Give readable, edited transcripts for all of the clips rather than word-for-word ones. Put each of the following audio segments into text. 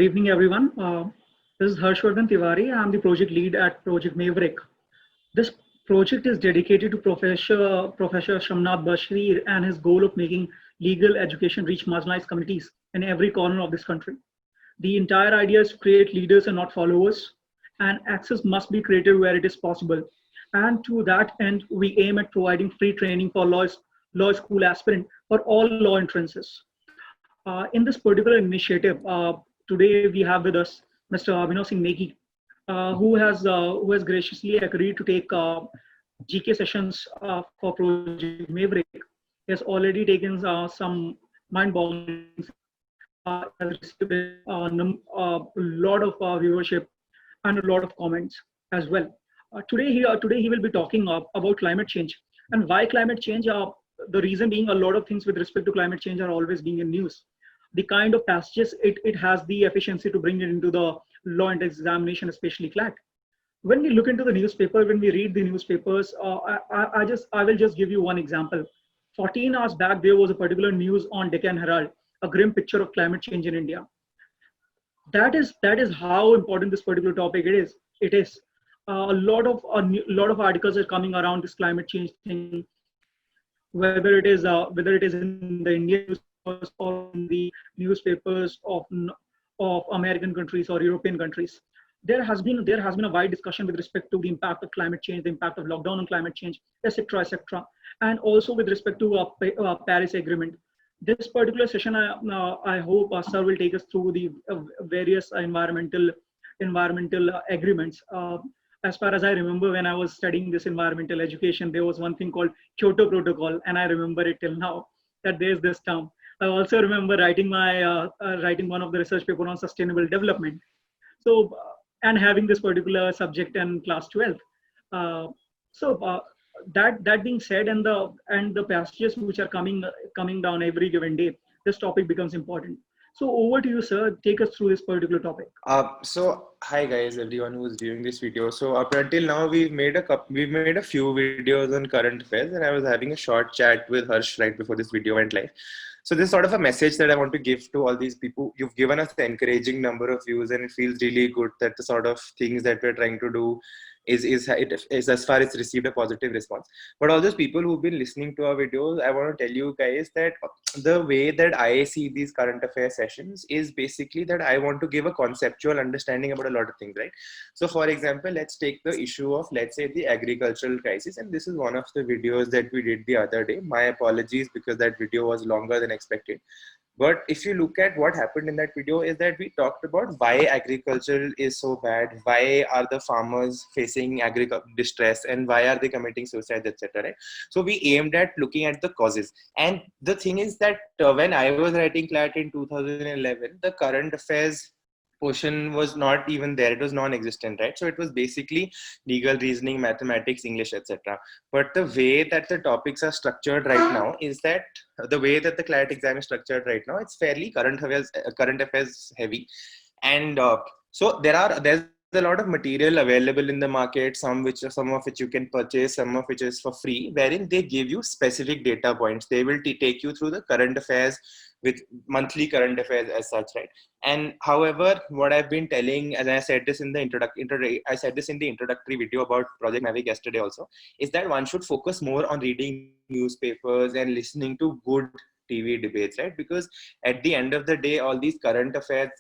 Good evening, everyone. This is Harshvardhan Tiwari. I'm the project lead at Project Maverick. This project is dedicated to Professor Shamnath Bashir and his goal of making legal education reach marginalized communities in every corner of this country. The entire idea is to create leaders and not followers, and access must be created where it is possible. And to that end, we aim at providing free training for law school aspirant for all law entrances. In this particular initiative, today we have with us Mr. Abhinav Singh Negi, who has graciously agreed to take GK sessions for Project Maverick. He has already taken some mind-boggling has received a lot of viewership and a lot of comments as well. Today he will be talking about climate change and why climate change. The reason being, a lot of things with respect to climate change are always being in news. The kind of passages it has the efficiency to bring it into the law and examination, especially CLAT. When we look into the newspaper, when we read the newspapers, I will just give you one example. 14 hours back, there was a particular news on Deccan Herald, a grim picture of climate change in India. That is how important this particular topic it is. It is a lot of articles are coming around this climate change thing, whether it is in the Indian newspapers or in the newspapers of American countries or European countries. There has been a wide discussion with respect to the impact of climate change, the impact of lockdown on climate change, etc., etc., and also with respect to Paris Agreement. This particular session, I hope Sir will take us through the various environmental agreements. As far as I remember, when I was studying this environmental education, there was one thing called Kyoto Protocol, and I remember it till now that there's this term. I also remember writing one of the research paper on sustainable development. So, and having this particular subject in class 12. Uh, so that being said, and the passages which are coming down every given day, this topic becomes important. So over to you, sir. Take us through this particular topic. Hi guys, everyone who's viewing this video. So up until now, we've made a few videos on current affairs, and I was having a short chat with Harsh right before this video went live. So this is sort of a message that I want to give to all these people. You've given us an encouraging number of views, and it feels really good that the sort of things that we're trying to do is as far as received a positive response. But all those people who've been listening to our videos, I want to tell you guys that the way that I see these current affairs sessions is basically that I want to give a conceptual understanding about a lot of things, right? So for example, let's take the issue of, let's say, the agricultural crisis. And this is one of the videos that we did the other day. My apologies because that video was longer than expected. But if you look at what happened in that video, is that we talked about why agriculture is so bad, why are the farmers facing distress, and why are they committing suicide, etc. Right? So we aimed at looking at the causes. And the thing is that when I was writing CLAT in 2011, the current affairs portion was not even there. It was non-existent, right? So it was basically legal reasoning, mathematics, English, etc. But the way that the topics are structured right now is that the way that the CLAT exam is structured right now, it's fairly current affairs heavy. And so there's a lot of material available in the market, some of which you can purchase, some of which is for free, wherein they give you specific data points. They will take you through the current affairs with monthly current affairs as such, right? And however, what I've been telling, and I said this in the introductory video about Project Mavic yesterday also, is that one should focus more on reading newspapers and listening to good TV debates, right? Because at the end of the day, all these current affairs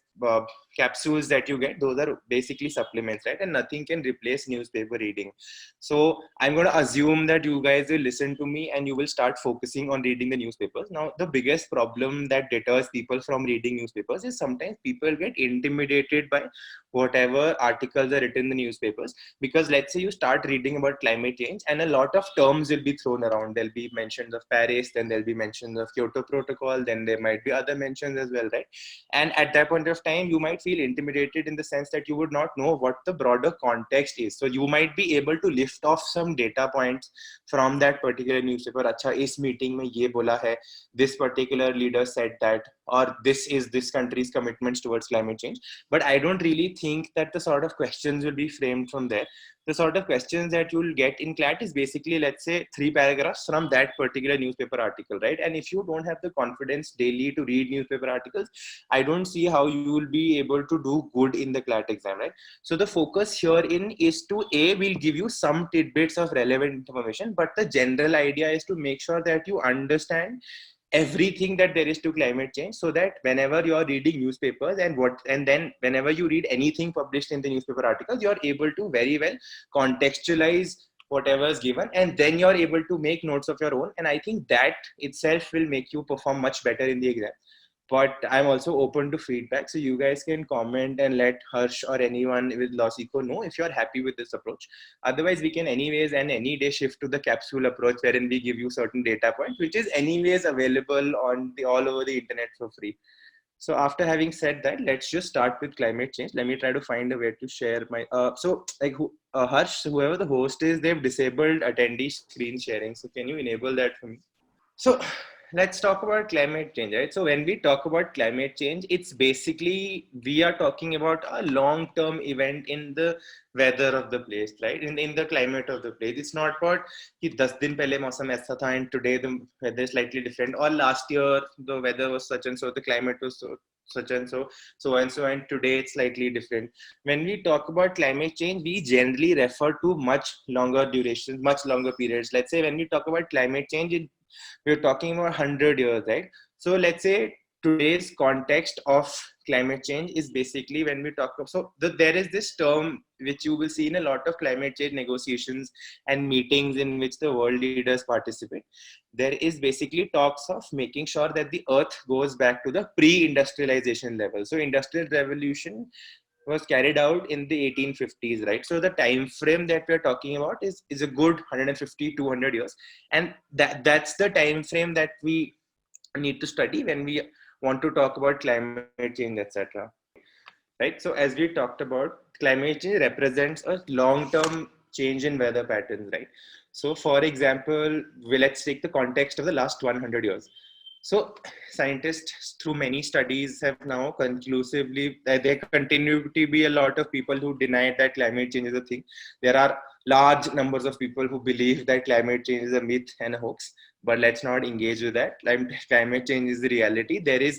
capsules that you get, those are basically supplements, right? And nothing can replace newspaper reading. So I'm going to assume that you guys will listen to me and you will start focusing on reading the newspapers. Now, the biggest problem that deters people from reading newspapers is sometimes people get intimidated by whatever articles are written in the newspapers. Because let's say you start reading about climate change and a lot of terms will be thrown around. There'll be mentions of Paris, then there'll be mentions of Kyoto Protocol, then there might be other mentions as well, right? And at that point of time, you might feel intimidated in the sense that you would not know what the broader context is. So you might be able to lift off some data points from that particular newspaper. Acha, is meeting mein ye bola hai, this particular leader said that, or this is this country's commitments towards climate change. But I don't really think that the sort of questions will be framed from there. The sort of questions that you'll get in CLAT is basically, let's say, 3 paragraphs from that particular newspaper article, right? And if you don't have the confidence daily to read newspaper articles, I don't see how you will be able to do good in the CLAT exam, right? So the focus herein is to we'll give you some tidbits of relevant information, but the general idea is to make sure that you understand everything that there is to climate change, so that whenever you're reading newspapers and then whenever you read anything published in the newspaper articles, you're able to very well contextualize whatever is given, and then you're able to make notes of your own. And I think that itself will make you perform much better in the exam. But I'm also open to feedback, so you guys can comment and let Harsh or anyone with Lawseco know if you're happy with this approach. Otherwise, we can anyways and any day shift to the capsule approach, wherein we give you certain data points, which is anyways available on the all over the internet for free. So after having said that, let's just start with climate change. Let me try to find a way to share my Harsh, whoever the host is, they've disabled attendee screen sharing, so can you enable that for me? So let's talk about climate change, right? So when we talk about climate change, it's basically, we are talking about a long-term event in the weather of the place, right? In the climate of the place. It's not about कि 10 दिन पहले मौसम ऐसा था and today the weather is slightly different, or last year the weather was such and so, the climate was such and so, and today it's slightly different. When we talk about climate change, we generally refer to much longer durations, much longer periods. Let's say when we talk about climate change, we're talking about 100 years, right? So let's say today's context of climate change is basically when we talk of, there is this term which you will see in a lot of climate change negotiations and meetings in which the world leaders participate. There is basically talks of making sure that the earth goes back to the pre-industrialization level. So industrial revolution was carried out in the 1850s, right? So the time frame that we're talking about is a good 150, 200 years. And that's the time frame that we need to study when we want to talk about climate change, etc. Right? So as we talked about, climate change represents a long-term change in weather patterns, right? So for example, let's take the context of the last 100 years. So scientists through many studies have now conclusively, there continue to be a lot of people who deny that climate change is a thing. There are large numbers of people who believe that climate change is a myth and a hoax, but let's not engage with that. Climate change is the reality. There is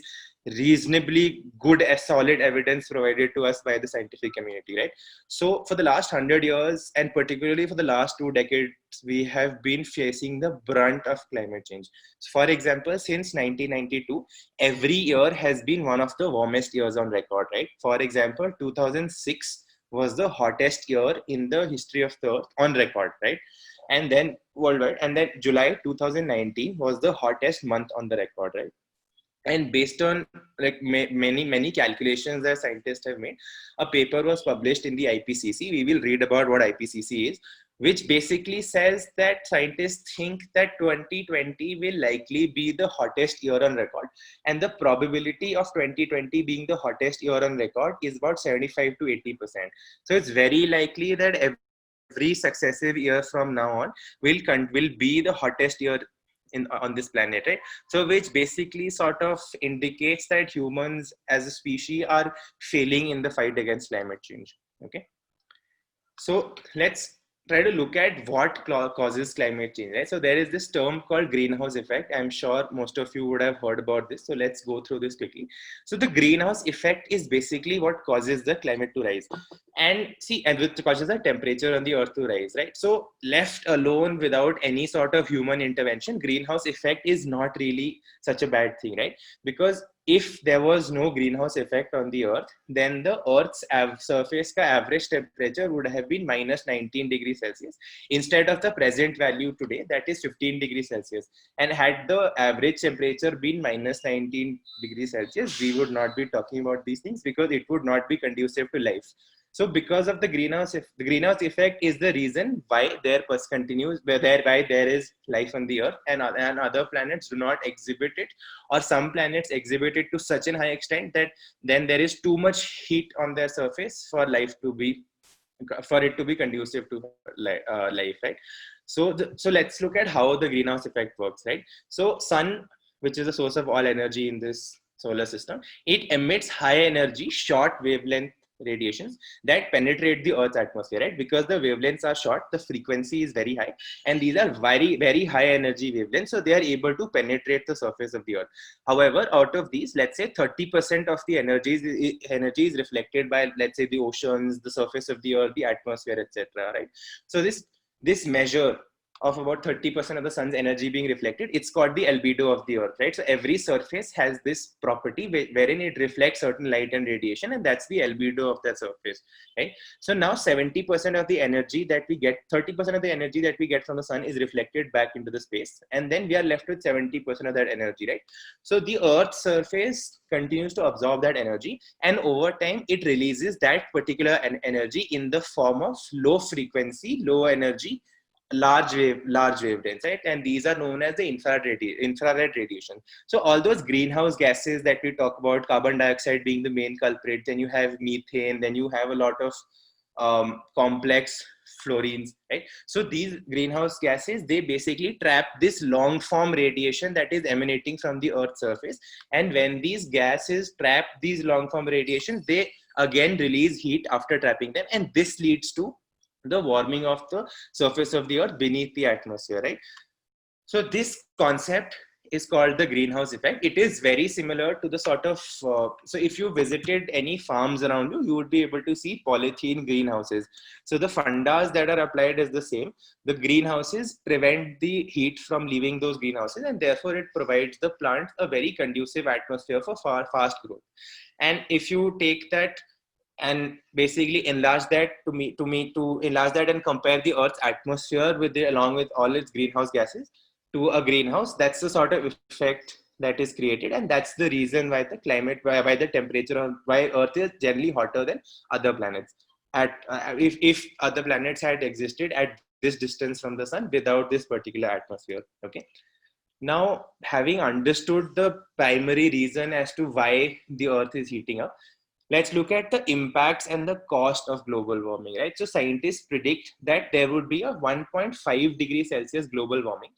reasonably good solid evidence provided to us by the scientific community, right? So for the last 100 years, and particularly for the last 2 decades, we have been facing the brunt of climate change. So for example, since 1992, every year has been one of the warmest years on record, right? For example, 2006 was the hottest year in the history of the earth on record, right? And then worldwide, and then July 2019 was the hottest month on the record, right? And based on many calculations that scientists have made, a paper was published in the IPCC. We will read about what IPCC is, which basically says that scientists think that 2020 will likely be the hottest year on record, and the probability of 2020 being the hottest year on record is about 75 to 80%. So it's very likely that every successive year from now on will be the hottest year on this planet, right? So which basically sort of indicates that humans as a species are failing in the fight against climate change. Okay, so let's try to look at what causes climate change, right? So there is this term called greenhouse effect. I'm sure most of you would have heard about this, so let's go through this quickly. So the greenhouse effect is basically what causes the climate to rise, and which causes the temperature on the earth to rise, right? So left alone without any sort of human intervention, greenhouse effect is not really such a bad thing, right? Because if there was no greenhouse effect on the earth, then the earth's surface ka average temperature would have been minus 19 degrees Celsius instead of the present value today, that is 15 degrees Celsius. And had the average temperature been minus 19 degrees Celsius, we would not be talking about these things, because it would not be conducive to life. So because of the greenhouse effect is the reason why there is life on the earth, and other planets do not exhibit it, or some planets exhibit it to such a high extent that then there is too much heat on their surface for it to be conducive to life, right? So let's look at how the greenhouse effect works, right? So sun, which is the source of all energy in this solar system, it emits high energy short wavelength radiations that penetrate the Earth's atmosphere, right? Because the wavelengths are short, the frequency is very high, and these are very, very high energy wavelengths. So they are able to penetrate the surface of the Earth. However, out of these, let's say 30% of the energy is reflected by, let's say, the oceans, the surface of the Earth, the atmosphere, etc. Right? So this measure of about 30% of the sun's energy being reflected, it's called the albedo of the Earth, right? So every surface has this property wherein it reflects certain light and radiation, and that's the albedo of that surface, right? So now 70% of the energy that we get, 30% of the energy that we get from the sun is reflected back into the space, and then we are left with 70% of that energy, right? So the Earth's surface continues to absorb that energy, and over time it releases that particular energy in the form of low frequency, low energy, large wavelengths, right? And these are known as the infrared radiation. So all those greenhouse gases that we talk about, carbon dioxide being the main culprit, then you have methane, then you have a lot of complex fluorines, right? So these greenhouse gases, they basically trap this long form radiation that is emanating from the Earth's surface. And when these gases trap these long form radiations, they again release heat after trapping them, and this leads to the warming of the surface of the Earth beneath the atmosphere, right? So this concept is called the greenhouse effect. It is very similar to the sort of, so if you visited any farms around you, you would be able to see polythene greenhouses. So the fundas that are applied is the same. The greenhouses prevent the heat from leaving those greenhouses, and therefore it provides the plant a very conducive atmosphere for fast growth. And if you take that and basically enlarge that to enlarge that and compare the Earth's atmosphere with along with all its greenhouse gases to a greenhouse, that's the sort of effect that is created, and that's the reason why the climate, why the temperature, why Earth is generally hotter than other planets. If other planets had existed at this distance from the sun without this particular atmosphere, okay. Now, having understood the primary reason as to why the Earth is heating up, let's look at the impacts and the cost of global warming, right? So scientists predict that there would be a 1.5 degrees Celsius global warming.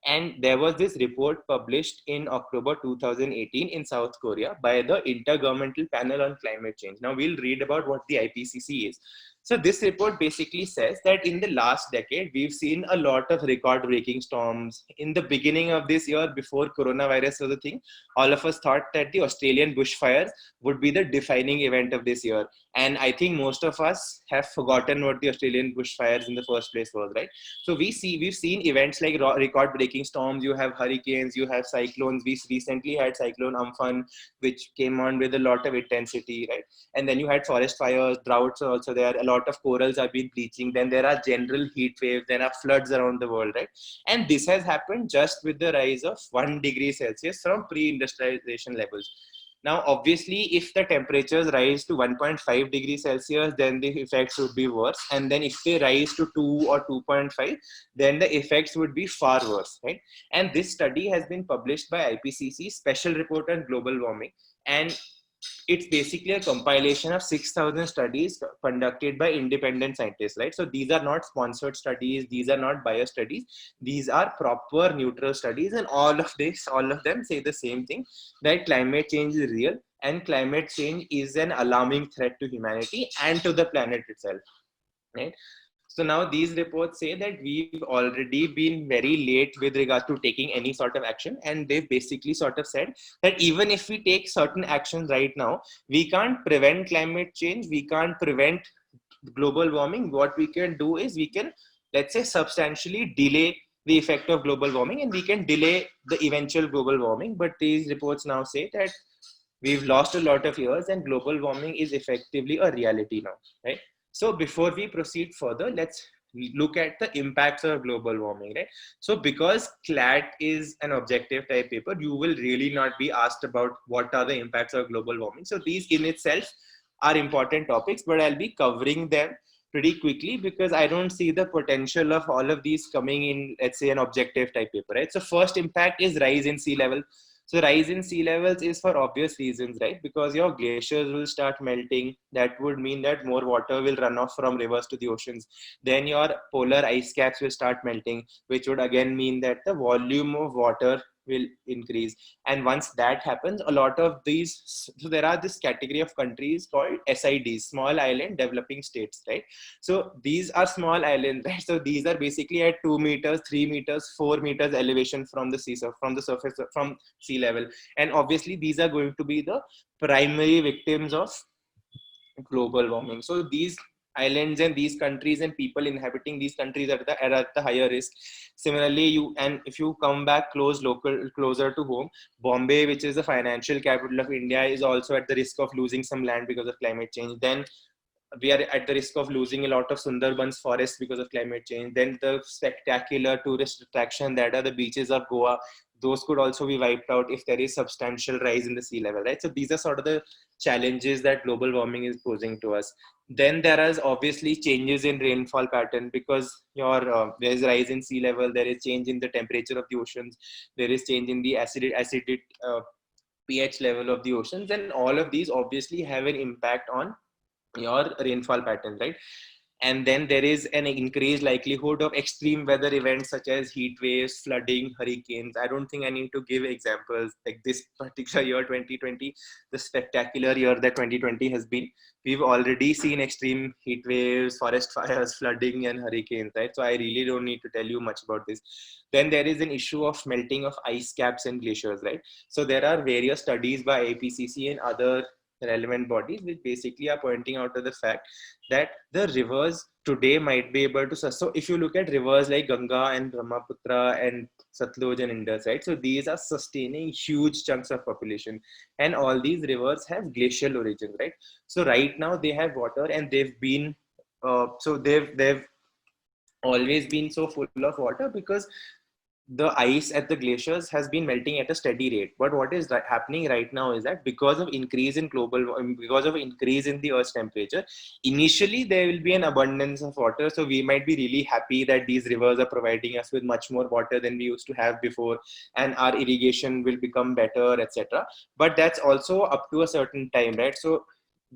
And there was this report published in October 2018 in South Korea by the Intergovernmental Panel on Climate Change. Now we'll read about what the IPCC is. So this report basically says that in the last decade, we've seen a lot of record-breaking storms. In the beginning of this year, before coronavirus was a thing, all of us thought that the Australian bushfires would be the defining event of this year. And I think most of us have forgotten what the Australian bushfires in the first place was, right? So we've seen events like record-breaking storms. You have hurricanes, you have cyclones. We recently had Cyclone Amphan, which came on with a lot of intensity, right? And then you had forest fires, droughts are also there. A lot of corals have been bleaching. Then there are general heat waves. There are floods around the world, right? And this has happened just with the rise of 1 degree Celsius from pre-industrialization levels. Now, obviously, if the temperatures rise to 1.5 degrees Celsius, then the effects would be worse. And then if they rise to 2 or 2.5, then the effects would be far worse, right? And this study has been published by IPCC, Special Report on Global Warming. And it's basically a compilation of 6,000 studies conducted by independent scientists, right? So these are not sponsored studies. These are not biased studies. These are proper neutral studies. And all of them say the same thing, that climate change is real and climate change is an alarming threat to humanity and to the planet itself, right? So now these reports say that we've already been very late with regard to taking any sort of action. And they've basically sort of said that even if we take certain actions right now, we can't prevent climate change. We can't prevent global warming. What we can do is we can, let's say, substantially delay the effect of global warming, and we can delay the eventual global warming. But these reports now say that we've lost a lot of years and global warming is effectively a reality now, right? So before we proceed further, let's look at the impacts of global warming, right? So because CLAT is an objective type paper, you will really not be asked about what are the impacts of global warming. So these in itself are important topics, but I'll be covering them pretty quickly because I don't see the potential of all of these coming in, let's say, an objective type paper, right? So first impact is rise in sea level. So rise in sea levels is for obvious reasons, right? Because your glaciers will start melting. That would mean that more water will run off from rivers to the oceans. Then your polar ice caps will start melting, which would again mean that the volume of water will increase. And once that happens, a lot of these, so there are this category of countries called SIDs, small island developing states, right? So these are small islands, right? So these are basically at 2 meters, 3 meters, 4 meters elevation from the sea, from the surface, from sea level. And obviously these are going to be the primary victims of global warming. So these islands and these countries and people inhabiting these countries are at the higher risk. Similarly, if you come back closer to home, Bombay, which is the financial capital of India, is also at the risk of losing some land because of climate change. Then we are at the risk of losing a lot of Sundarbans forests because of climate change. Then the spectacular tourist attraction that are the beaches of Goa, those could also be wiped out if there is substantial rise in the sea level, right? So these are sort of the challenges that global warming is posing to us. Then there is obviously changes in rainfall pattern, because there is rise in sea level, there is change in the temperature of the oceans, there is change in the acidic pH level of the oceans, and all of these obviously have an impact on your rainfall pattern, right? And then there is an increased likelihood of extreme weather events such as heat waves, flooding, hurricanes. I don't think I need to give examples like this particular year 2020, the spectacular year that 2020 has been. We've already seen extreme heat waves, forest fires, flooding, and hurricanes, right? So I really don't need to tell you much about this. Then there is an issue of melting of ice caps and glaciers, right? So there are various studies by IPCC and other relevant bodies which basically are pointing out to the fact that the rivers today might be able to, so if you look at rivers like Ganga and Brahmaputra and Satluj and Indus, right? So these are sustaining huge chunks of population, and all these rivers have glacial origin, right? So right now they have water, and they've been they've always been so full of water because the ice at the glaciers has been melting at a steady rate. But what is happening right now is that because of increase in because of increase in the Earth's temperature, initially there will be an abundance of water. So we might be really happy that these rivers are providing us with much more water than we used to have before, and our irrigation will become better, etc. But that's also up to a certain time, right? So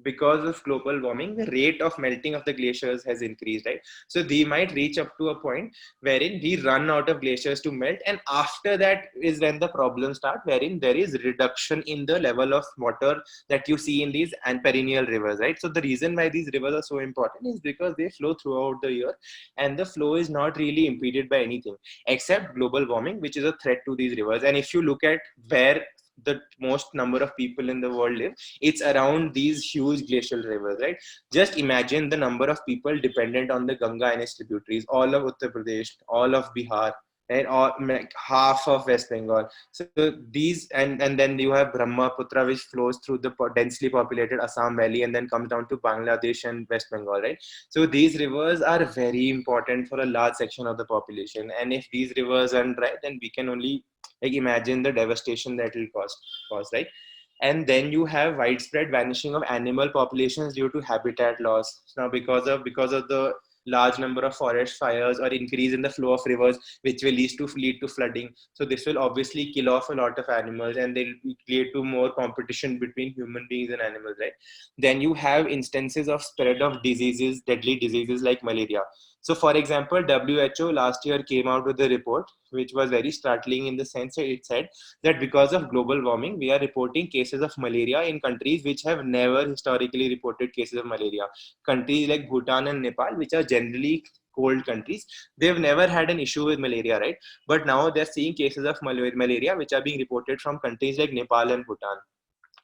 because of global warming, the rate of melting of the glaciers has increased, right? So they might reach up to a point wherein we run out of glaciers to melt, and after that is when the problems start, wherein there is reduction in the level of water that you see in these and perennial rivers, right? So the reason why these rivers are so important is because they flow throughout the year, and the flow is not really impeded by anything except global warming, which is a threat to these rivers. And if you look at where the most number of people in the world live, it's around these huge glacial rivers, right? Just imagine the number of people dependent on the Ganga and its tributaries, all of Uttar Pradesh, all of Bihar, right? Or like half of West Bengal. So these, and then you have Brahmaputra, which flows through the densely populated Assam Valley and then comes down to Bangladesh and West Bengal, right? So these rivers are very important for a large section of the population. And if these rivers run dry, then we can only like imagine the devastation that will cause, right? And then you have widespread vanishing of animal populations due to habitat loss. Now, because of the large number of forest fires or increase in the flow of rivers, which will lead to flooding. So this will obviously kill off a lot of animals, and they'll lead to more competition between human beings and animals, right? Then you have instances of spread of diseases, deadly diseases like malaria. So for example, WHO last year came out with a report which was very startling in the sense that it said that because of global warming, we are reporting cases of malaria in countries which have never historically reported cases of malaria. Countries like Bhutan and Nepal, which are generally cold countries, they've never had an issue with malaria, right? But now they're seeing cases of malaria which are being reported from countries like Nepal and Bhutan.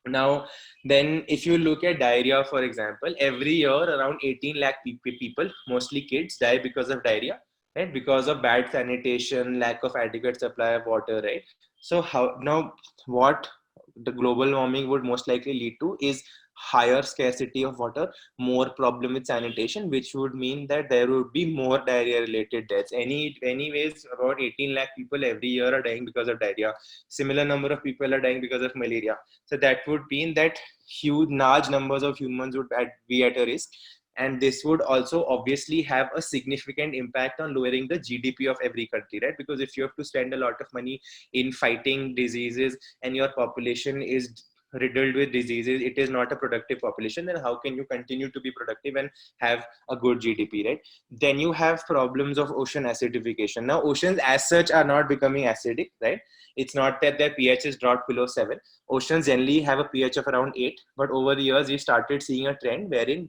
Now, then if you look at diarrhea, for example, every year around 18 lakh people, mostly kids, die because of diarrhea, right? Because of bad sanitation, lack of adequate supply of water, right? So how now what the global warming would most likely lead to is higher scarcity of water, more problem with sanitation, which would mean that there would be more diarrhea related deaths. Anyways, about 18 lakh people every year are dying because of diarrhea. Similar number of people are dying because of malaria. So that would mean that huge large numbers of humans would be at a risk. And this would also obviously have a significant impact on lowering the GDP of every country, right? Because if you have to spend a lot of money in fighting diseases and your population is riddled with diseases, it is not a productive population, then how can you continue to be productive and have a good GDP, right? Then you have problems of ocean acidification. Now, oceans as such are not becoming acidic, right? It's not that their pH is dropped below 7. Oceans generally have a pH of around 8, but over the years, we started seeing a trend wherein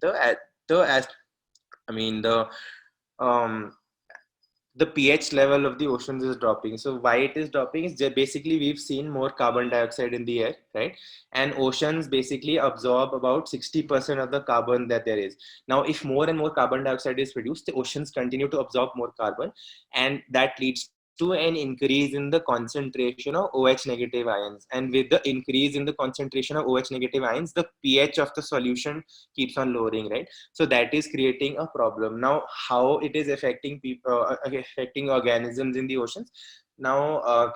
um, the pH level of the oceans is dropping. So why it is dropping is basically we've seen more carbon dioxide in the air, right? And oceans basically absorb about 60% of the carbon that there is. Now, if more and more carbon dioxide is produced, the oceans continue to absorb more carbon, and that leads to an increase in the concentration of OH negative ions. And with the increase in the concentration of OH negative ions, the pH of the solution keeps on lowering, right? So that is creating a problem. Now, how it is affecting people, affecting organisms in the oceans. Now,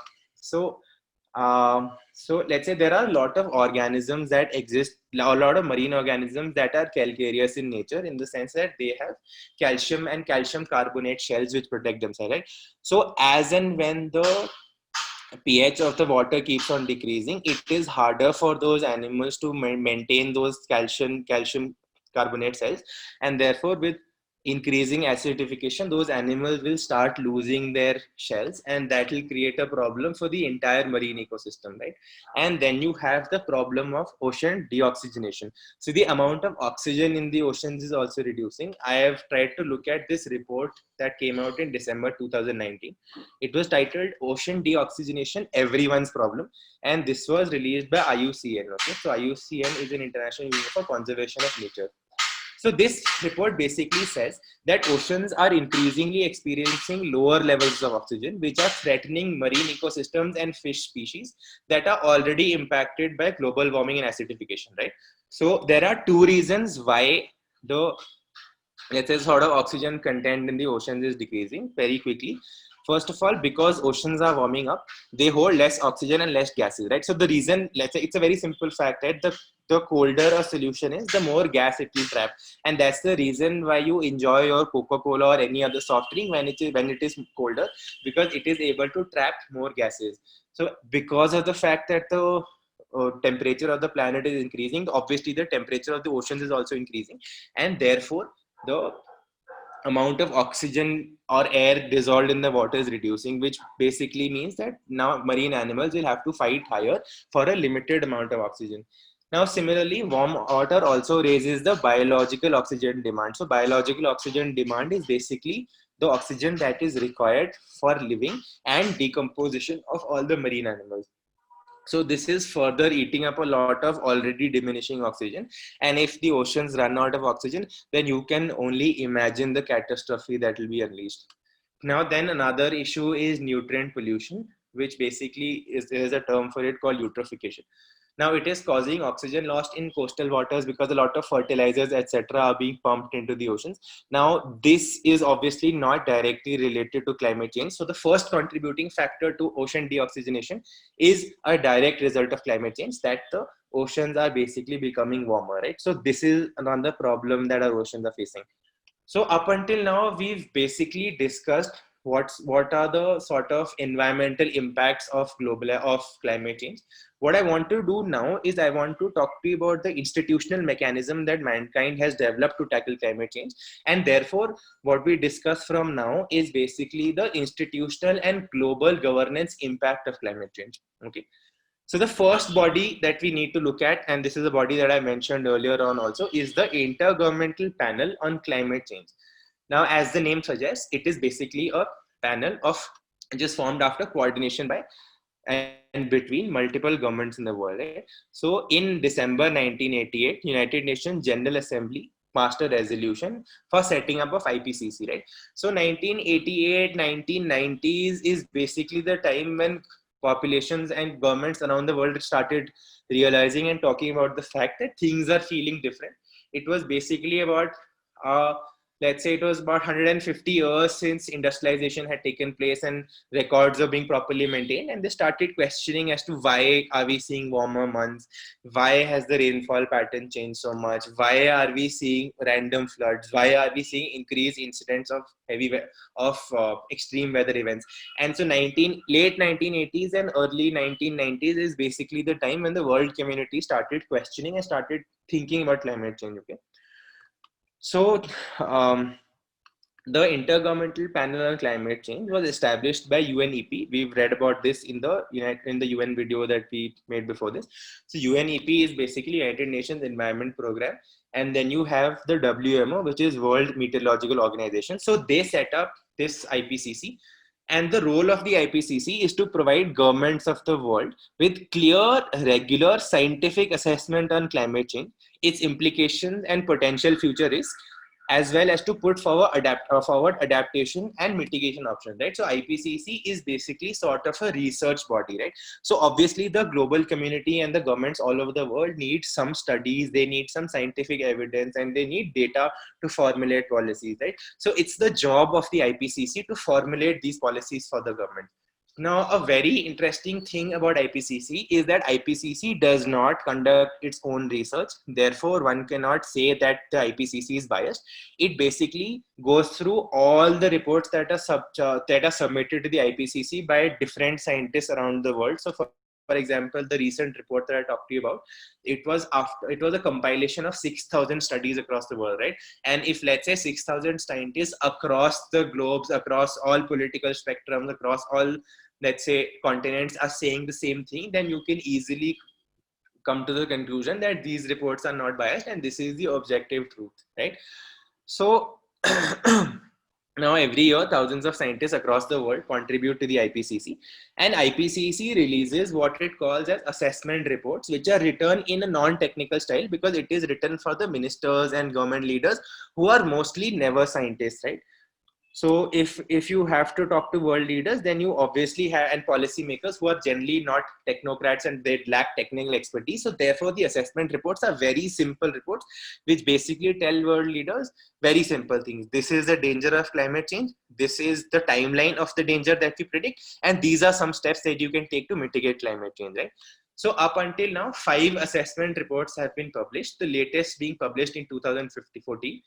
so let's say there are a lot of organisms that exist, a lot of marine organisms that are calcareous in nature, in the sense that they have calcium and calcium carbonate shells which protect themselves, right? So as and when the pH of the water keeps on decreasing, it is harder for those animals to maintain those calcium carbonate cells, and therefore with increasing acidification, those animals will start losing their shells, and that will create a problem for the entire marine ecosystem, right? And then you have the problem of ocean deoxygenation. So the amount of oxygen in the oceans is also reducing. I have tried to look at this report that came out in December 2019. It was titled Ocean Deoxygenation, Everyone's Problem, and this was released by IUCN. Okay, so IUCN is an international union for conservation of nature. So this report basically says that oceans are increasingly experiencing lower levels of oxygen, which are threatening marine ecosystems and fish species that are already impacted by global warming and acidification, right? So there are two reasons why the, let's say, sort of oxygen content in the oceans is decreasing very quickly. First of all, because oceans are warming up, they hold less oxygen and less gases, right? So the reason, let's say, it's a very simple fact, right? The colder a solution is, the more gas it will trap. And that's the reason why you enjoy your Coca-Cola or any other soft drink when it is colder, because it is able to trap more gases. So because of the fact that the temperature of the planet is increasing, obviously the temperature of the oceans is also increasing, and therefore the amount of oxygen or air dissolved in the water is reducing, which basically means that now marine animals will have to fight higher for a limited amount of oxygen. Now, similarly, warm water also raises the biological oxygen demand. So biological oxygen demand is basically the oxygen that is required for living and decomposition of all the marine animals. So this is further eating up a lot of already diminishing oxygen. And if the oceans run out of oxygen, then you can only imagine the catastrophe that will be unleashed. Now, then another issue is nutrient pollution, which basically is a term for it called eutrophication. Now, it is causing oxygen loss in coastal waters because a lot of fertilizers, etc., are being pumped into the oceans. Now, this is obviously not directly related to climate change. So, the first contributing factor to ocean deoxygenation is a direct result of climate change, that the oceans are basically becoming warmer, right? So, this is another problem that our oceans are facing. So up until now, we've basically discussed what are the sort of environmental impacts of climate change. What I want to do now is I want to talk to you about the institutional mechanism that mankind has developed to tackle climate change. And therefore, what we discuss from now is basically the institutional and global governance impact of climate change. Okay. So the first body that we need to look at, and this is a body that I mentioned earlier on also, is the Intergovernmental Panel on Climate Change. Now, as the name suggests, it is basically a panel of just formed after coordination by and between multiple governments in the world. Right? So in December 1988, United Nations General Assembly passed a resolution for setting up of IPCC, right? So 1988, 1990s is basically the time when populations and governments around the world started realizing and talking about the fact that things are feeling different. It was basically about let's say it was about 150 years since industrialization had taken place and records are being properly maintained, and they started questioning as to why are we seeing warmer months, why has the rainfall pattern changed so much, why are we seeing random floods, why are we seeing increased incidents of extreme weather events. And so late 1980s and early 1990s is basically the time when the world community started questioning and started thinking about climate change. Okay, so the Intergovernmental Panel on Climate Change was established by UNEP. We've read about this in the UN video that we made before this. So UNEP is basically United Nations Environment Program, and then you have the WMO, which is World Meteorological Organization. So they set up this IPCC, and the role of the IPCC is to provide governments of the world with clear, regular scientific assessment on climate change, its implications and potential future risks, as well as to put forward adaptation and mitigation options, right? So IPCC is basically sort of a research body, right? So obviously the global community and the governments all over the world need some studies, they need some scientific evidence, and they need data to formulate policies, right? So it's the job of the IPCC to formulate these policies for the government. Now, a very interesting thing about IPCC is that IPCC does not conduct its own research. Therefore, one cannot say that the IPCC is biased. It basically goes through all the reports that are submitted to the IPCC by different scientists around the world. So, for example, the recent report that I talked to you about, it was a compilation of 6,000 studies across the world, right? And if, let's say, 6,000 scientists across the globes, across all political spectrums, across all, let's say, continents are saying the same thing, then you can easily come to the conclusion that these reports are not biased and this is the objective truth, right? So now every year thousands of scientists across the world contribute to the IPCC, and IPCC releases what it calls as assessment reports, which are written in a non-technical style because it is written for the ministers and government leaders who are mostly never scientists, right? So if you have to talk to world leaders, then you obviously have, and policymakers who are generally not technocrats and they lack technical expertise. So therefore the assessment reports are very simple reports which basically tell world leaders very simple things. This is the danger of climate change, this is the timeline of the danger that we predict, and these are some steps that you can take to mitigate climate change, right? So up until now 5 assessment reports have been published, the latest being published in 2014.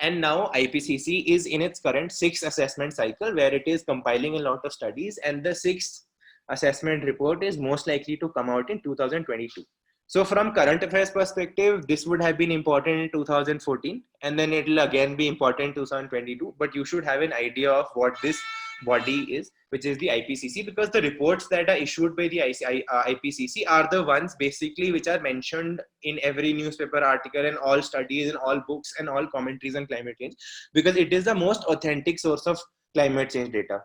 And now IPCC is in its current 6th assessment cycle where it is compiling a lot of studies, and the 6th assessment report is most likely to come out in 2022. So from current affairs perspective, this would have been important in 2014 and then it will again be important in 2022, but you should have an idea of what this body is, which is the IPCC, because the reports that are issued by the IPCC are the ones basically which are mentioned in every newspaper article and all studies and all books and all commentaries on climate change, because it is the most authentic source of climate change data.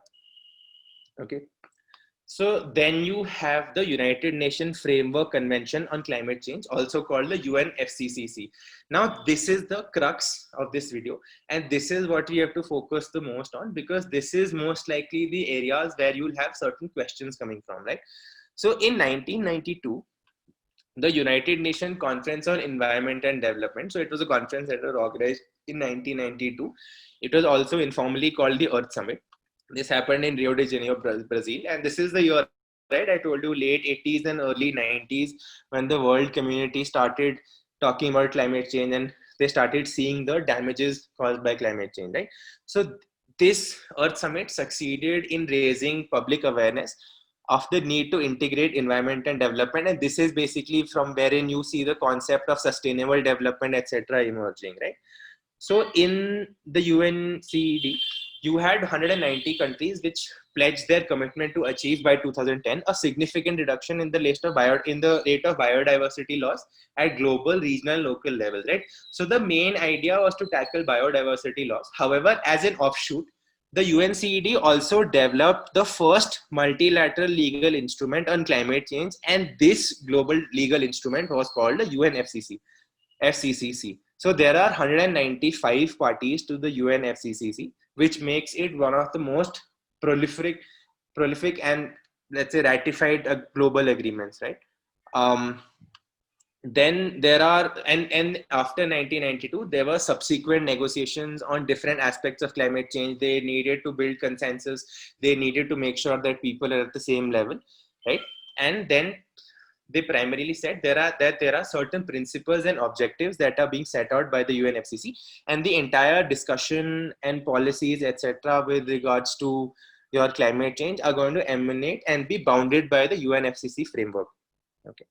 Okay. So then you have the United Nations Framework Convention on Climate Change, also called the UNFCCC. Now, this is the crux of this video, and this is what we have to focus the most on, because this is most likely the areas where you'll have certain questions coming from, right? So in 1992, the United Nations Conference on Environment and Development, so it was a conference that was organized in 1992. It was also informally called the Earth Summit. This happened in Rio de Janeiro, Brazil, and this is the year, right? I told you late 80s and early 90s when the world community started talking about climate change and they started seeing the damages caused by climate change, right? So this Earth Summit succeeded in raising public awareness of the need to integrate environment and development, and this is basically from wherein you see the concept of sustainable development, etc., emerging, right? So in the UNCED, you had 190 countries which pledged their commitment to achieve by 2010 a significant reduction in the rate of biodiversity loss at global, regional, local levels, right? So the main idea was to tackle biodiversity loss. However, as an offshoot, the UNCED also developed the first multilateral legal instrument on climate change, and this global legal instrument was called the FCCC. So there are 195 parties to the UNFCCC, which makes it one of the most prolific and, let's say, ratified global agreements, right? then there are, and after 1992 there were subsequent negotiations on different aspects of climate change. They needed to build consensus, they needed to make sure that people are at the same level, right? And then they primarily said there are certain principles and objectives that are being set out by the UNFCCC, and the entire discussion and policies, etc., with regards to your climate change are going to emanate and be bounded by the UNFCCC framework. Okay.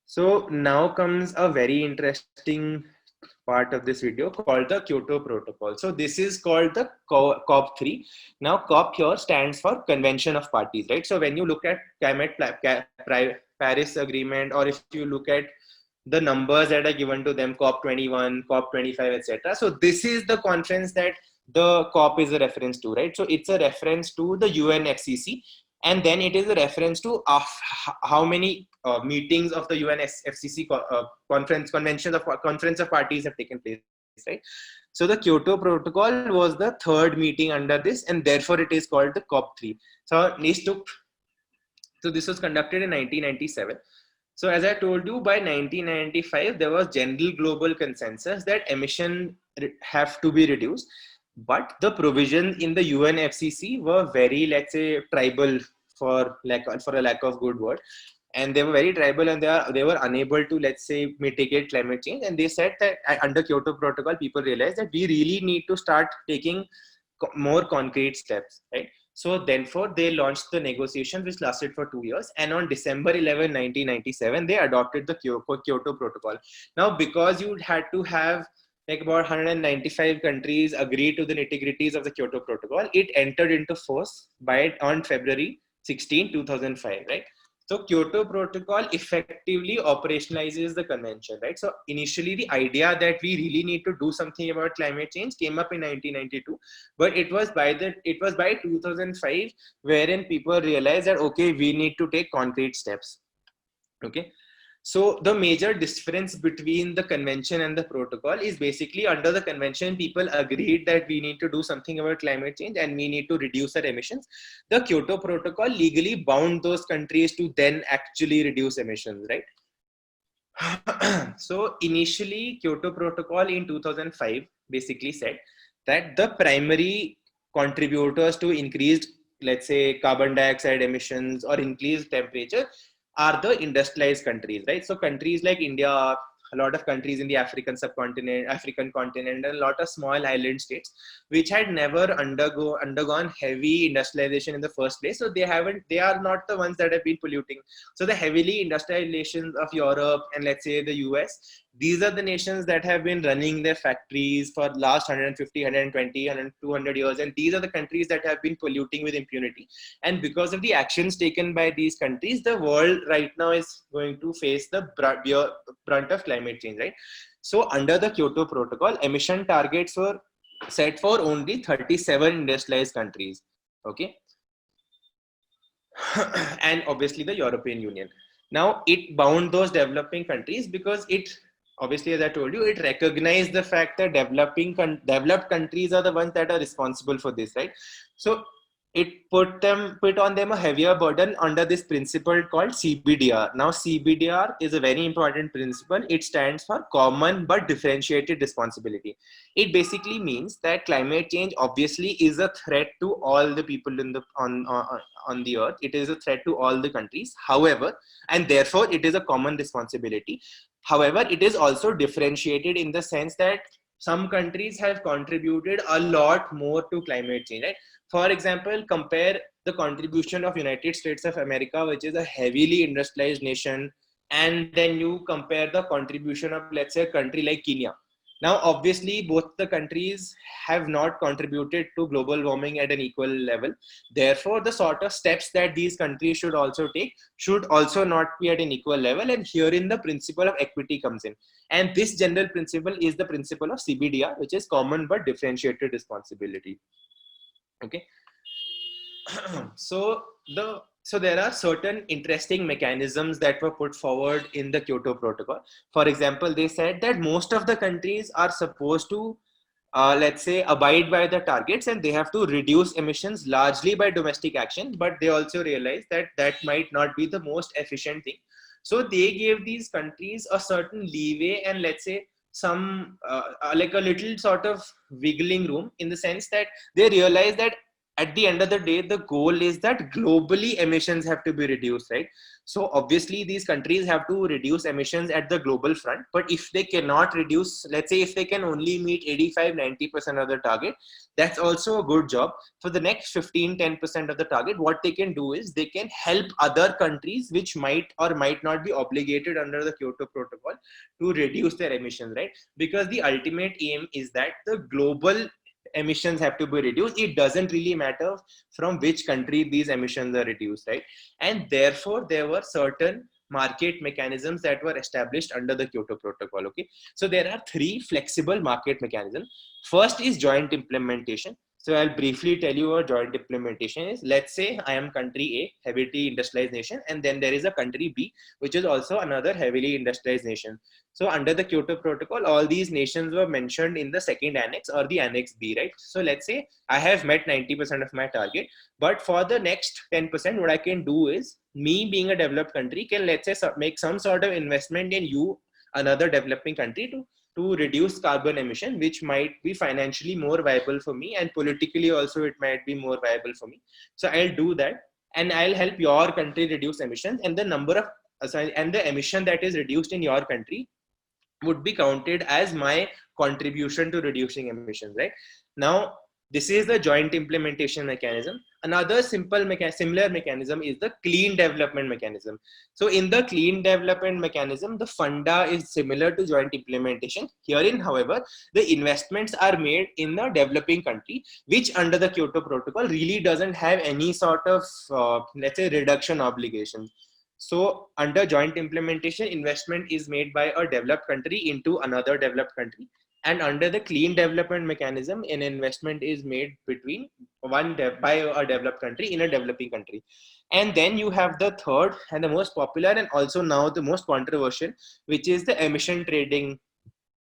So now comes a very interesting part of this video called the Kyoto Protocol. So this is called the COP3. Now COP here stands for Convention of Parties, right? So when you look at Paris Agreement, or if you look at the numbers that are given to them, COP21, COP25, etc. So this is the conference that the COP is a reference to, right? So it's a reference to the UNFCCC, and then it is a reference to how many meetings of the UNFCCC conference of parties have taken place, right? So the Kyoto Protocol was the third meeting under this, and therefore it is called the COP3. So this was conducted in 1997. So as I told you, by 1995, there was general global consensus that emissions have to be reduced. But the provisions in the UNFCCC were very, let's say, tribal, for a lack of good word. And they were very tribal, and they were unable to, let's say, mitigate climate change. And they said that under Kyoto Protocol, people realized that we really need to start taking more concrete steps, right? So therefore, they launched the negotiations, which lasted for 2 years. And on December 11, 1997, they adopted the Kyoto Protocol. Now, because you had to have like about 195 countries agree to the nitty-gritties of the Kyoto Protocol, it entered into force on February 16, 2005, right? So Kyoto Protocol effectively operationalizes the convention, right? So initially the idea that we really need to do something about climate change came up in 1992, but it was by 2005 wherein people realized that, okay, we need to take concrete steps. Okay. So the major difference between the convention and the protocol is basically, under the convention, people agreed that we need to do something about climate change and we need to reduce our emissions. The Kyoto Protocol legally bound those countries to then actually reduce emissions, right? So initially, Kyoto Protocol in 2005 basically said that the primary contributors to increased, let's say, carbon dioxide emissions or increased temperature are the industrialized countries, right? So countries like India, a lot of countries in the African continent, and a lot of small island states, which had never undergone heavy industrialization in the first place. So they are not the ones that have been polluting. So the heavily industrialized nations of Europe and, let's say, the US, these are the nations that have been running their factories for the last 150, 120, 200 years. And these are the countries that have been polluting with impunity. And because of the actions taken by these countries, the world right now is going to face the brunt of climate change, right? So under the Kyoto Protocol, emission targets were set for only 37 industrialized countries. Okay. And obviously the European Union. Now it bound those developing countries because it, obviously, as I told you, it recognized the fact that developed countries are the ones that are responsible for this, right? So it put on them a heavier burden under this principle called CBDR. Now, CBDR is a very important principle. It stands for Common but Differentiated Responsibility. It basically means that climate change obviously is a threat to all the people on the earth. It is a threat to all the countries. However, and therefore it is a common responsibility. However, it is also differentiated in the sense that some countries have contributed a lot more to climate change, right? For example, compare the contribution of United States of America, which is a heavily industrialized nation, and then you compare the contribution of, let's say, a country like Kenya. Now, obviously, both the countries have not contributed to global warming at an equal level. Therefore, the sort of steps that these countries should also take should also not be at an equal level. And herein the principle of equity comes in. And this general principle is the principle of CBDR, which is Common but Differentiated Responsibility. Okay. So there are certain interesting mechanisms that were put forward in the Kyoto Protocol. For example, they said that most of the countries are supposed to, let's say, abide by the targets, and they have to reduce emissions largely by domestic action. But they also realize that that might not be the most efficient thing. So they gave these countries a certain leeway and, let's say, some like a little sort of wiggling room, in the sense that they realize that at the end of the day, the goal is that globally emissions have to be reduced, right? So obviously these countries have to reduce emissions at the global front, but if they cannot reduce, let's say if they can only meet 85-90% of the target, that's also a good job. For the next 15-10% of the target, what they can do is they can help other countries which might or might not be obligated under the Kyoto Protocol to reduce their emissions, right? Because the ultimate aim is that the global emissions have to be reduced. It doesn't really matter from which country these emissions are reduced, right? And therefore there were certain market mechanisms that were established under the Kyoto Protocol. Okay, so there are three flexible market mechanisms. First is joint implementation. So I'll briefly tell you what joint implementation is. Let's say I am country A, heavily industrialized nation, and then there is a country B, which is also another heavily industrialized nation. So under the Kyoto Protocol, all these nations were mentioned in the second annex or the annex B, right? So let's say I have met 90% of my target, but for the next 10%, what I can do is, me being a developed country can, let's say, make some sort of investment in you, another developing country, to reduce carbon emission, which might be financially more viable for me, and politically also it might be more viable for me. So I'll do that, and I'll help your country reduce emissions, and the number of and the emission that is reduced in your country would be counted as my contribution to reducing emissions, right? Now, this is the joint implementation mechanism. Another similar mechanism is the clean development mechanism. So in the clean development mechanism, the funda is similar to joint implementation. Herein, however, the investments are made in the developing country, which under the Kyoto Protocol really doesn't have any sort of, let's say, reduction obligation. So under joint implementation, investment is made by a developed country into another developed country. And under the clean development mechanism, an investment is made between by a developed country in a developing country. And then you have the third and the most popular, and also now the most controversial, which is the emission trading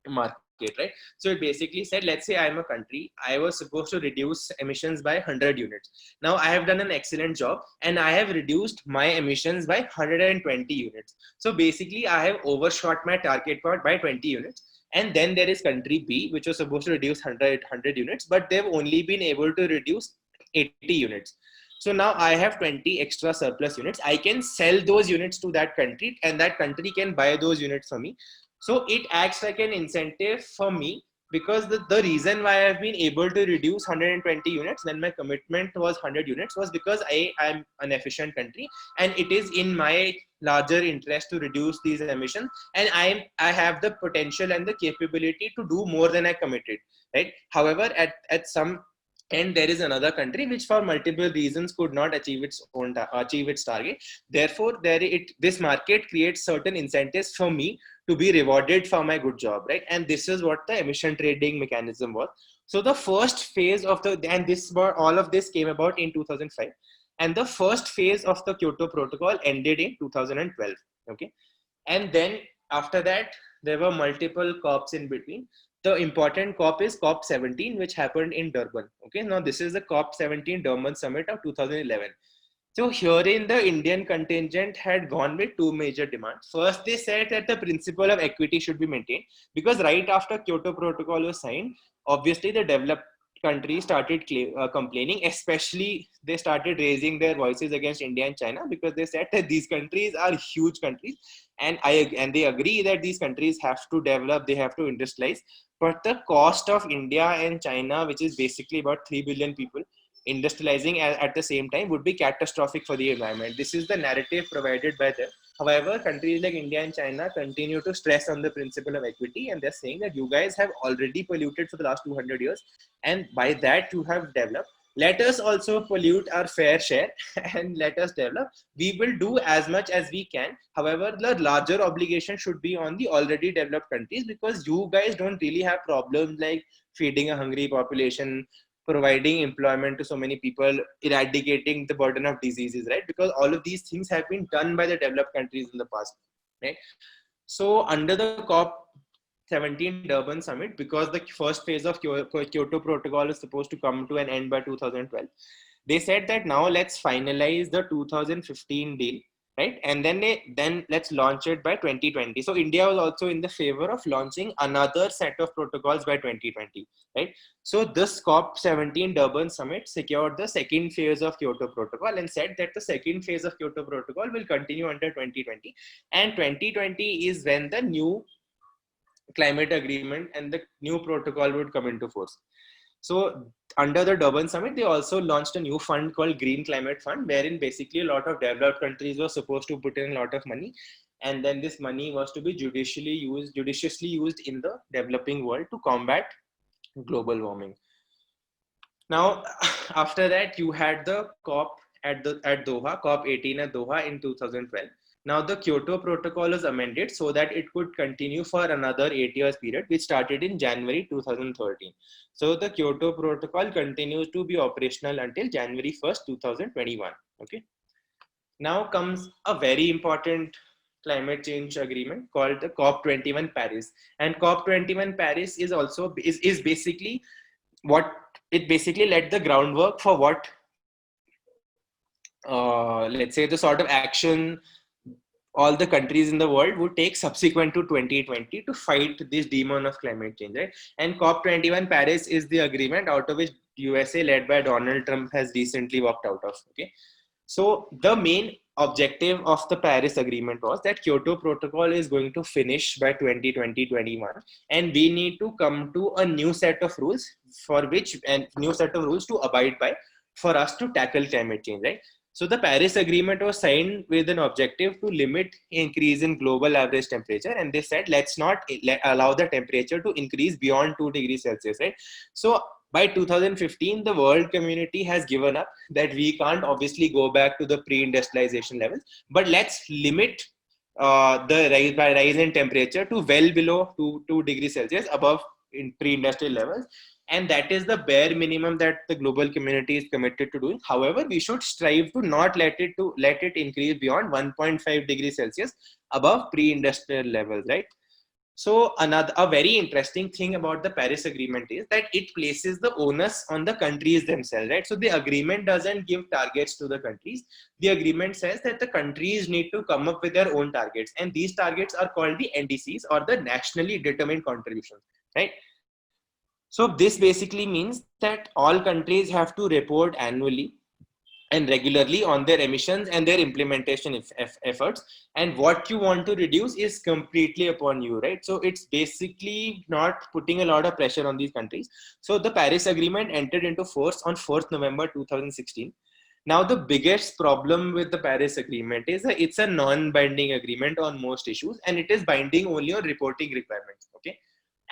market, right? So it basically said, let's say I'm a country, I was supposed to reduce emissions by 100 units. Now I have done an excellent job and I have reduced my emissions by 120 units. So basically I have overshot my target by 20 units. And then there is country B, which was supposed to reduce 100 units, but they've only been able to reduce 80 units. So now I have 20 extra surplus units. I can sell those units to that country, and that country can buy those units for me. So it acts like an incentive for me, because the reason why I've been able to reduce 120 units when my commitment was 100 units was because I am an efficient country, and it is in my larger interest to reduce these emissions, and I have the potential and the capability to do more than I committed, right? However, at some end there is another country which for multiple reasons could not achieve its target. Therefore this market creates certain incentives for me to be rewarded for my good job, right? And this is what the emission trading mechanism was. So the first phase of all of this came about in 2005, and the first phase of the Kyoto Protocol ended in 2012. Okay, and then after that there were multiple COPs in between. The important COP is COP 17, which happened in Durban. Okay, now this is the COP 17 Durban Summit of 2011. So herein the Indian contingent had gone with two major demands. First, they said that the principle of equity should be maintained, because right after Kyoto Protocol was signed, obviously the developed countries started complaining, especially they started raising their voices against India and China, because they said that these countries are huge countries, and they agree that these countries have to develop, they have to industrialize, but the cost of India and China, which is basically about 3 billion people, industrializing at the same time would be catastrophic for the environment. This is the narrative provided by them. However, countries like India and China continue to stress on the principle of equity, and they're saying that you guys have already polluted for the last 200 years, and by that you have developed. Let us also pollute our fair share and let us develop. We will do as much as we can. However, the larger obligation should be on the already developed countries, because you guys don't really have problems like feeding a hungry population, providing employment to so many people, eradicating the burden of diseases, right? Because all of these things have been done by the developed countries in the past, right? So under the COP 17 Durban Summit, because the first phase of Kyoto Protocol is supposed to come to an end by 2012, they said that now let's finalize the 2015 deal, right? And then let's launch it by 2020. So India was also in the favor of launching another set of protocols by 2020, right? So this COP17 Durban summit secured the second phase of Kyoto Protocol and said that the second phase of Kyoto Protocol will continue until 2020, and 2020 is when the new climate agreement and the new protocol would come into force. So under the Durban Summit, they also launched a new fund called Green Climate Fund, wherein basically a lot of developed countries were supposed to put in a lot of money. And then this money was to be judiciously used in the developing world to combat global warming. Now, after that, you had the COP at Doha, COP18 at Doha in 2012. Now, the Kyoto Protocol was amended so that it could continue for another 8 years period, which started in January 2013. So the Kyoto Protocol continues to be operational until January 1st, 2021. Okay. Now comes a very important climate change agreement called the COP21 Paris. And COP21 Paris is also is basically what it basically laid the groundwork for what let's say the sort of action all the countries in the world would take subsequent to 2020 to fight this demon of climate change, right? And COP21 Paris is the agreement out of which USA led by Donald Trump has recently walked out of. Okay, so the main objective of the Paris Agreement was that Kyoto Protocol is going to finish by 2020-21, and we need to come to a new set of rules for which and new set of rules to abide by for us to tackle climate change, right? So the Paris Agreement was signed with an objective to limit increase in global average temperature, and they said let's not allow the temperature to increase beyond 2 degrees Celsius, right? So by 2015, the world community has given up that we can't obviously go back to the pre-industrialization levels, but let's limit the rise in temperature to well below 2 degrees Celsius above in pre-industrial levels. And that is the bare minimum that the global community is committed to doing. However, we should strive to not let it increase beyond 1.5 degrees Celsius above pre-industrial levels, right? So a very interesting thing about the Paris Agreement is that it places the onus on the countries themselves, right? So the agreement doesn't give targets to the countries. The agreement says that the countries need to come up with their own targets, and these targets are called the NDCs, or the nationally determined contributions, right? So this basically means that all countries have to report annually and regularly on their emissions and their implementation efforts, and what you want to reduce is completely upon you, right? So it's basically not putting a lot of pressure on these countries. So the Paris Agreement entered into force on 4th November 2016. Now the biggest problem with the Paris Agreement is that it's a non-binding agreement on most issues, and it is binding only on reporting requirements. Okay,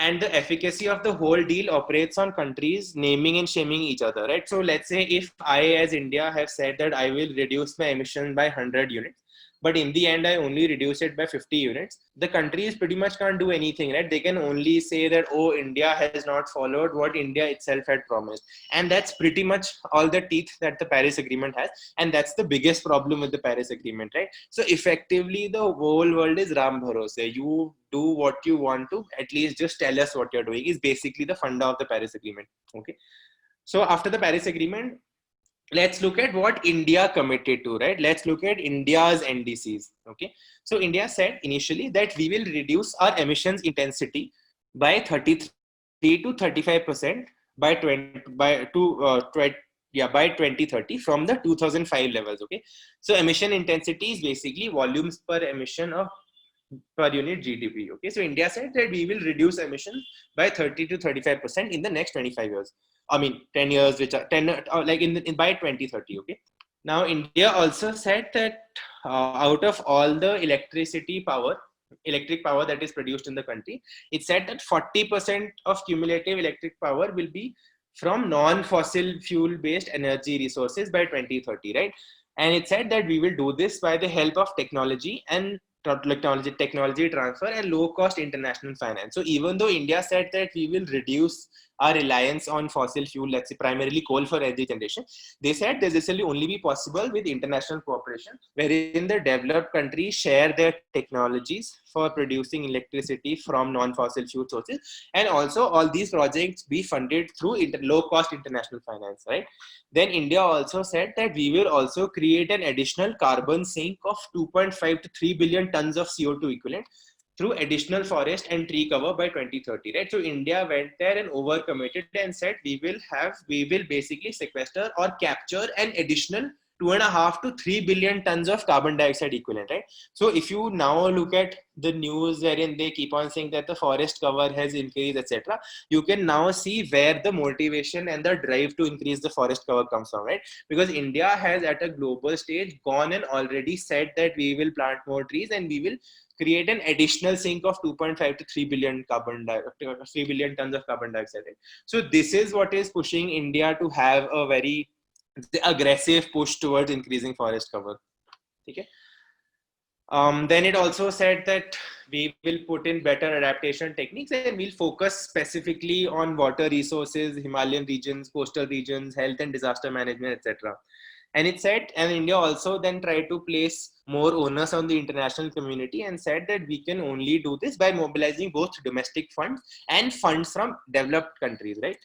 and the efficacy of the whole deal operates on countries naming and shaming each other, right? So let's say if I as India have said that I will reduce my emission by 100 units, but in the end I only reduce it by 50 units, the countries pretty much can't do anything, right? They can only say that, oh, India has not followed what India itself had promised. And that's pretty much all the teeth that the Paris Agreement has, and that's the biggest problem with the Paris Agreement, right? So effectively the whole world is Ram Bharose. You do what you want to, at least just tell us what you're doing, is basically the funda of the Paris Agreement. Okay, so after the Paris Agreement, let's look at what India committed to, right? Let's look at India's NDCs. Okay, so India said initially that we will reduce our emissions intensity by 33 to 35% by 2030 from the 2005 levels. Okay, so emission intensity is basically volumes per emission of per unit GDP. Okay, so India said that we will reduce emissions by 30 to 35% in the next 25 years. I mean, 10 years, which are 10, like by 2030. Okay. Now, India also said that out of all the electric power that is produced in the country, it said that 40% of cumulative electric power will be from non-fossil fuel based energy resources by 2030, right? And it said that we will do this by the help of technology and technology transfer and low cost international finance. So even though India said that we will reduce our reliance on fossil fuel, let's say primarily coal for energy generation, they said this will only be possible with international cooperation, wherein the developed countries share their technologies for producing electricity from non-fossil fuel sources, and also all these projects be funded through low-cost international finance, right? Then India also said that we will also create an additional carbon sink of 2.5 to 3 billion tons of CO2 equivalent through additional forest and tree cover by 2030, right? So India went there and overcommitted and said we will basically sequester or capture an additional 2.5 to 3 billion tons of carbon dioxide equivalent, right? So if you now look at the news wherein they keep on saying that the forest cover has increased, etc., you can now see where the motivation and the drive to increase the forest cover comes from, right? Because India has at a global stage gone and already said that we will plant more trees and we will create an additional sink of 2.5 to 3 billion 3 billion tons of carbon dioxide. So this is what is pushing India to have a very aggressive push towards increasing forest cover. Okay. Then it also said that we will put in better adaptation techniques and we'll focus specifically on water resources, Himalayan regions, coastal regions, health and disaster management, etc. And it said, and India also then tried to place more onus on the international community and said that we can only do this by mobilizing both domestic funds and funds from developed countries, right?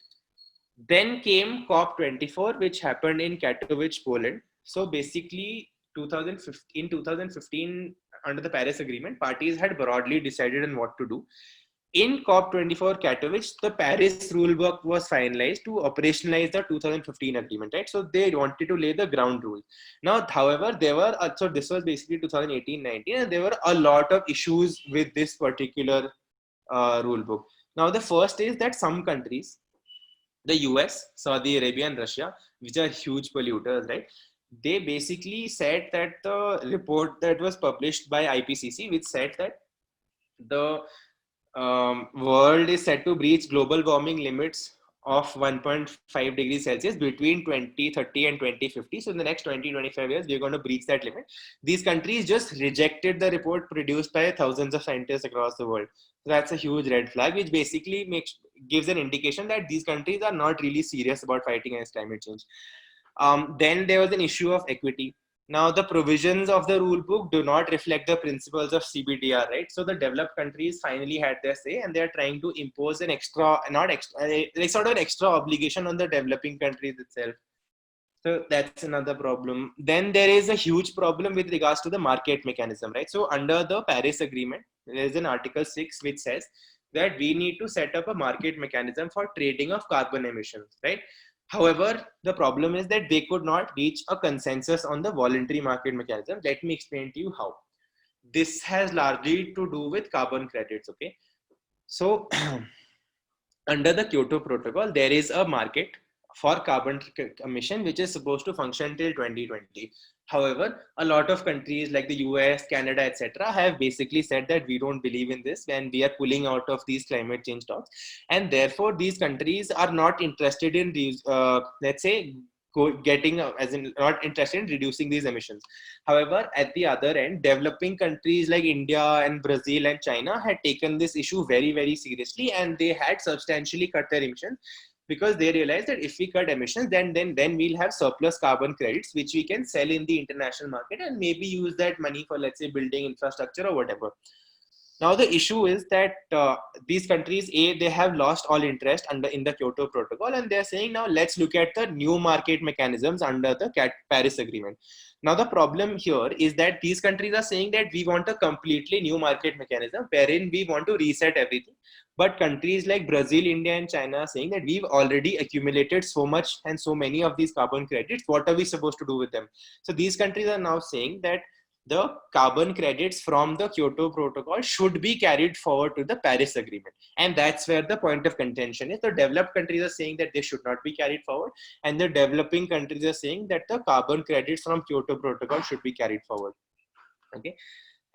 Then came COP24, which happened in Katowice, Poland. So basically, 2015, under the Paris Agreement, parties had broadly decided on what to do. In COP24 Katowice, the Paris rulebook was finalized to operationalize the 2015 agreement, right? So they wanted to lay the ground rules. Now, however, there were, so this was basically 2018-19, and there were a lot of issues with this particular rulebook. Now, the first is that some countries, the US, Saudi Arabia, and Russia, which are huge polluters, right? They basically said that the report that was published by IPCC, which said that the world is set to breach global warming limits of 1.5 degrees Celsius between 2030 and 2050. So in the next 20-25 years, we're going to breach that limit. These countries just rejected the report produced by thousands of scientists across the world. So that's a huge red flag, which basically gives an indication that these countries are not really serious about fighting against climate change. Then there was an issue of equity. Now, the provisions of the rule book do not reflect the principles of CBDR, right? So the developed countries finally had their say, and they're trying to impose an extra, like sort of an extra obligation on the developing countries itself. So that's another problem. Then there is a huge problem with regards to the market mechanism, right? So under the Paris Agreement, there is an Article 6 which says that we need to set up a market mechanism for trading of carbon emissions, right? However, the problem is that they could not reach a consensus on the voluntary market mechanism. Let me explain to you how. This has largely to do with carbon credits, okay? So under the Kyoto Protocol, there is a market for carbon emission, which is supposed to function till 2020. However, a lot of countries like the US, Canada, etc., have basically said that we don't believe in this and we are pulling out of these climate change talks. And therefore, these countries are not interested in these, let's say, not interested in reducing these emissions. However, at the other end, developing countries like India and Brazil and China had taken this issue very, very seriously, and they had substantially cut their emissions because they realized that if we cut emissions, then we'll have surplus carbon credits, which we can sell in the international market and maybe use that money for, let's say, building infrastructure or whatever. Now, the issue is that these countries, they have lost all interest in the Kyoto Protocol, and they're saying now let's look at the new market mechanisms under the Paris Agreement. Now, the problem here is that these countries are saying that we want a completely new market mechanism wherein we want to reset everything. But countries like Brazil, India, and China are saying that we've already accumulated so much and so many of these carbon credits. What are we supposed to do with them? So these countries are now saying that the carbon credits from the Kyoto Protocol should be carried forward to the Paris Agreement. And that's where the point of contention is. The developed countries are saying that they should not be carried forward, and the developing countries are saying that the carbon credits from Kyoto Protocol should be carried forward. Okay.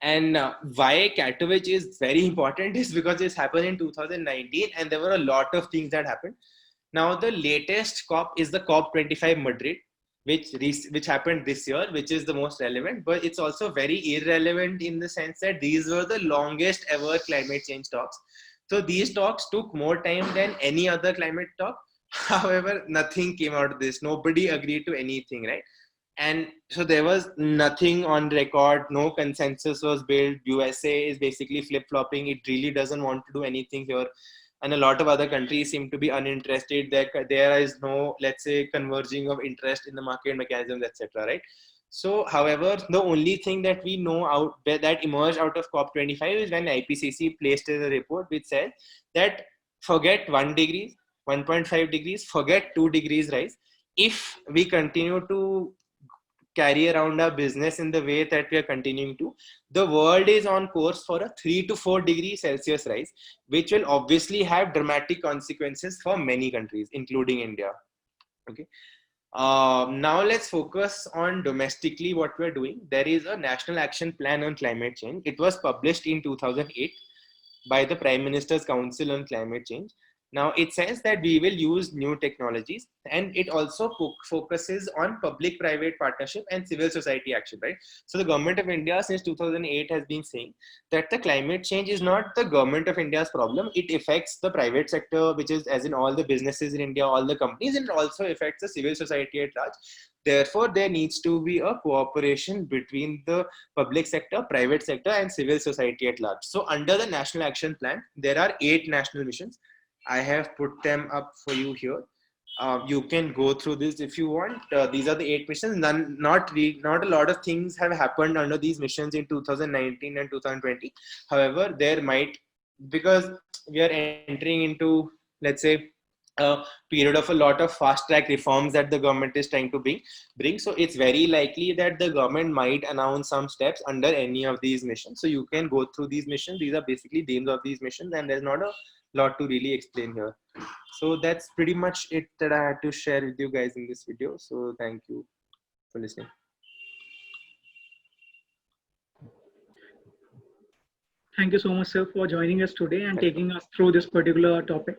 And why Katowice is very important is because this happened in 2019, and there were a lot of things that happened. Now, the latest COP is the COP25 Madrid, which happened this year, which is the most relevant, but it's also very irrelevant in the sense that these were the longest ever climate change talks. So these talks took more time than any other climate talk. However, nothing came out of this. Nobody agreed to anything, right? And so there was nothing on record. No consensus was built. USA is basically flip-flopping. It really doesn't want to do anything here. And a lot of other countries seem to be uninterested. There is no, let's say, converging of interest in the market mechanisms, etc. Right? So, however, the only thing that we know out that emerged out of COP25 is when IPCC placed a report which said that forget 1 degree, 1.5 degrees, forget 2 degrees rise. If we continue to carry around our business in the way that we are continuing to, the world is on course for a 3 to 4 degrees Celsius rise, which will obviously have dramatic consequences for many countries, including India. Okay. Now let's focus on domestically what we're doing. There is a National Action Plan on Climate Change. It was published in 2008 by the Prime Minister's Council on Climate Change. Now it says that we will use new technologies, and it also focuses on public-private partnership and civil society action, right? So the government of India since 2008 has been saying that the climate change is not the government of India's problem. It affects the private sector, which is as in all the businesses in India, all the companies, and it also affects the civil society at large. Therefore, there needs to be a cooperation between the public sector, private sector, and civil society at large. So under the National Action Plan, there are 8 national missions. I have put them up for you here. You can go through this if you want. These are the 8 missions. Not a lot of things have happened under these missions in 2019 and 2020. However, there might, because we are entering into, let's say, a period of a lot of fast track reforms that the government is trying to bring. So it's very likely that the government might announce some steps under any of these missions. So you can go through these missions. These are basically the names of these missions, and there's not a lot to really explain here. So that's pretty much it that I had to share with you guys in this video. So thank you for listening. Thank you so much, sir, for joining us today and taking us through this particular topic.